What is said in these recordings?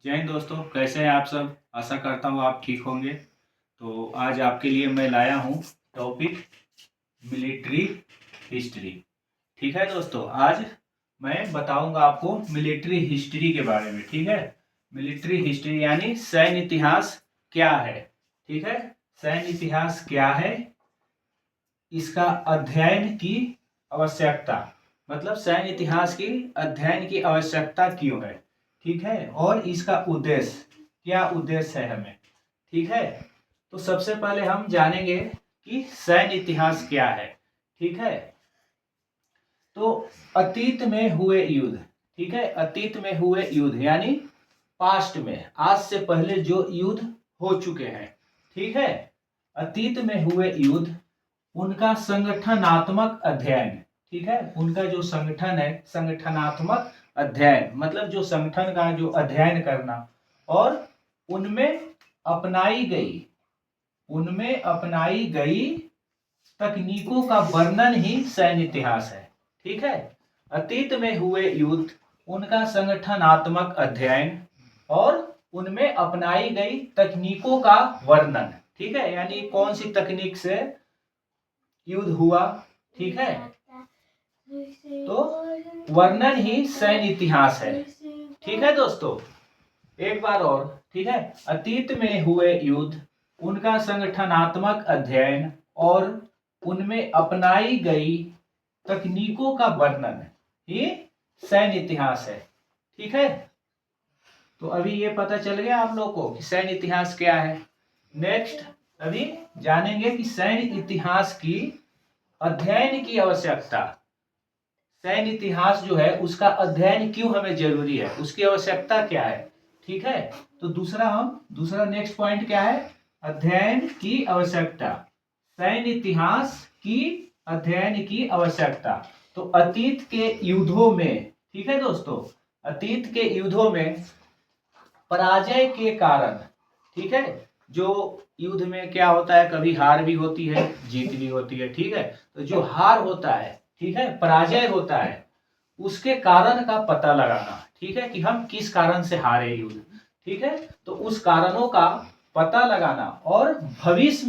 जय हिंद दोस्तों, कैसे हैं आप सब। आशा करता हूँ आप ठीक होंगे। तो आज आपके लिए मैं लाया हूँ टॉपिक मिलिट्री हिस्ट्री। ठीक है दोस्तों, आज मैं बताऊंगा आपको मिलिट्री हिस्ट्री के बारे में। ठीक है, मिलिट्री हिस्ट्री यानी सैन्य इतिहास क्या है। ठीक है, सैन्य इतिहास क्या है, इसका अध्ययन की आवश्यकता, मतलब सैन्य इतिहास की अध्ययन की आवश्यकता क्यों है। ठीक है, और इसका उद्देश्य, क्या उद्देश्य है हमें। ठीक है, तो सबसे पहले हम जानेंगे कि सैन्य इतिहास क्या है। ठीक है, तो अतीत में हुए युद्ध। ठीक है, अतीत में हुए युद्ध यानी पास्ट में, आज से पहले जो युद्ध हो चुके हैं। ठीक है, अतीत में हुए युद्ध, उनका संगठनात्मक अध्ययन। ठीक है, उनका जो संगठन है, संगठनात्मक अध्ययन मतलब जो संगठन का जो अध्ययन करना, और उनमें अपनाई गई तकनीकों का वर्णन ही सैन्य इतिहास है। ठीक है, अतीत में हुए युद्ध, उनका संगठनात्मक अध्ययन और उनमें अपनाई गई तकनीकों का वर्णन। ठीक है, यानी कौन सी तकनीक से युद्ध हुआ। ठीक है, तो वर्णन ही सैन्य इतिहास है। ठीक है दोस्तों, एक बार और। ठीक है, अतीत में हुए युद्ध, उनका संगठनात्मक अध्ययन और उनमें अपनाई गई तकनीकों का वर्णन ही सैन्य इतिहास है। ठीक है, तो अभी ये पता चल गया आप लोगों को कि सैन्य इतिहास क्या है। नेक्स्ट अभी जानेंगे कि सैन्य इतिहास की अध्ययन की आवश्यकता। सैन्य इतिहास जो है उसका अध्ययन क्यों हमें जरूरी है, उसकी आवश्यकता क्या है। ठीक है, तो दूसरा नेक्स्ट पॉइंट क्या है, अध्ययन की आवश्यकता। सैन्य इतिहास की अध्ययन की आवश्यकता। तो अतीत के युद्धों में, ठीक है दोस्तों, अतीत के युद्धों में पराजय के कारण, ठीक है, जो युद्ध में क्या होता है, कभी हार भी होती है, जीत भी होती है। ठीक है, तो जो हार होता है, ठीक है, पराजय होता है, उसके कारण का पता लगाना। ठीक है, कि हम किस कारण से हारे युद्ध। ठीक है, तो उस कारणों का पता लगाना और भविष्य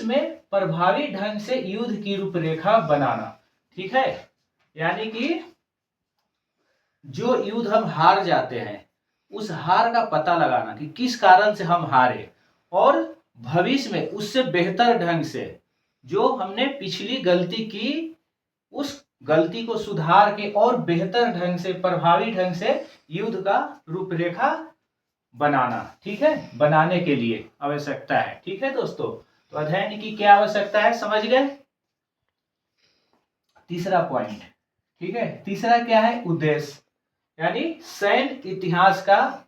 में प्रभावी ढंग से युद्ध की रूपरेखा बनाना। ठीक है, यानी कि जो युद्ध हम हार जाते हैं, उस हार का पता लगाना कि किस कारण से हम हारे, और भविष्य में उससे बेहतर ढंग से, जो हमने पिछली गलती की, उस गलती को सुधार के और बेहतर ढंग से, प्रभावी ढंग से युद्ध का रूपरेखा बनाना। ठीक है, बनाने के लिए आवश्यकता है। ठीक है दोस्तों, तो अध्ययन की क्या आवश्यकता है, समझ गए। तीसरा पॉइंट, ठीक है, तीसरा क्या है, उद्देश्य, यानी सैन्य इतिहास का,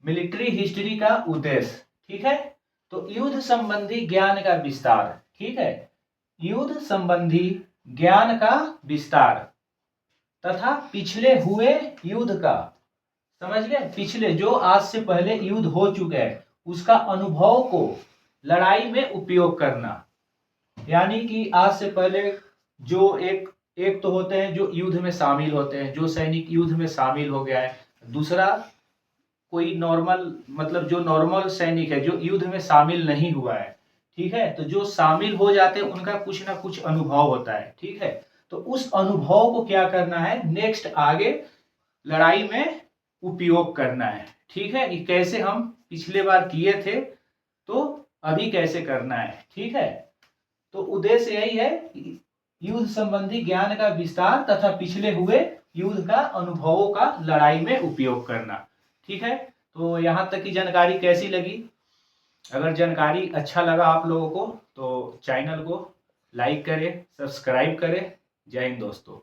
मिलिट्री हिस्ट्री का उद्देश्य। ठीक है, तो युद्ध संबंधी ज्ञान का विस्तार। ठीक है, युद्ध संबंधी ज्ञान का विस्तार तथा पिछले हुए युद्ध का, समझ गए, पिछले जो आज से पहले युद्ध हो चुके हैं उसका अनुभव को लड़ाई में उपयोग करना। यानी कि आज से पहले जो एक एक तो होते हैं जो युद्ध में शामिल होते हैं, जो सैनिक युद्ध में शामिल हो गया है। दूसरा कोई नॉर्मल, मतलब जो नॉर्मल सैनिक है जो युद्ध में शामिल नहीं हुआ है। ठीक है, तो जो शामिल हो जाते हैं उनका कुछ ना कुछ अनुभव होता है। ठीक है, तो उस अनुभव को क्या करना है, नेक्स्ट आगे लड़ाई में उपयोग करना है। ठीक है, कि कैसे हम पिछले बार किए थे तो अभी कैसे करना है। ठीक है, तो उद्देश्य यही है कि युद्ध संबंधी ज्ञान का विस्तार तथा पिछले हुए युद्ध का अनुभवों का लड़ाई में उपयोग करना। ठीक है, तो यहाँ तक की जानकारी कैसी लगी। अगर जानकारी अच्छा लगा आप लोगों को तो चैनल को लाइक करें, सब्सक्राइब करें। जय हिंद दोस्तों।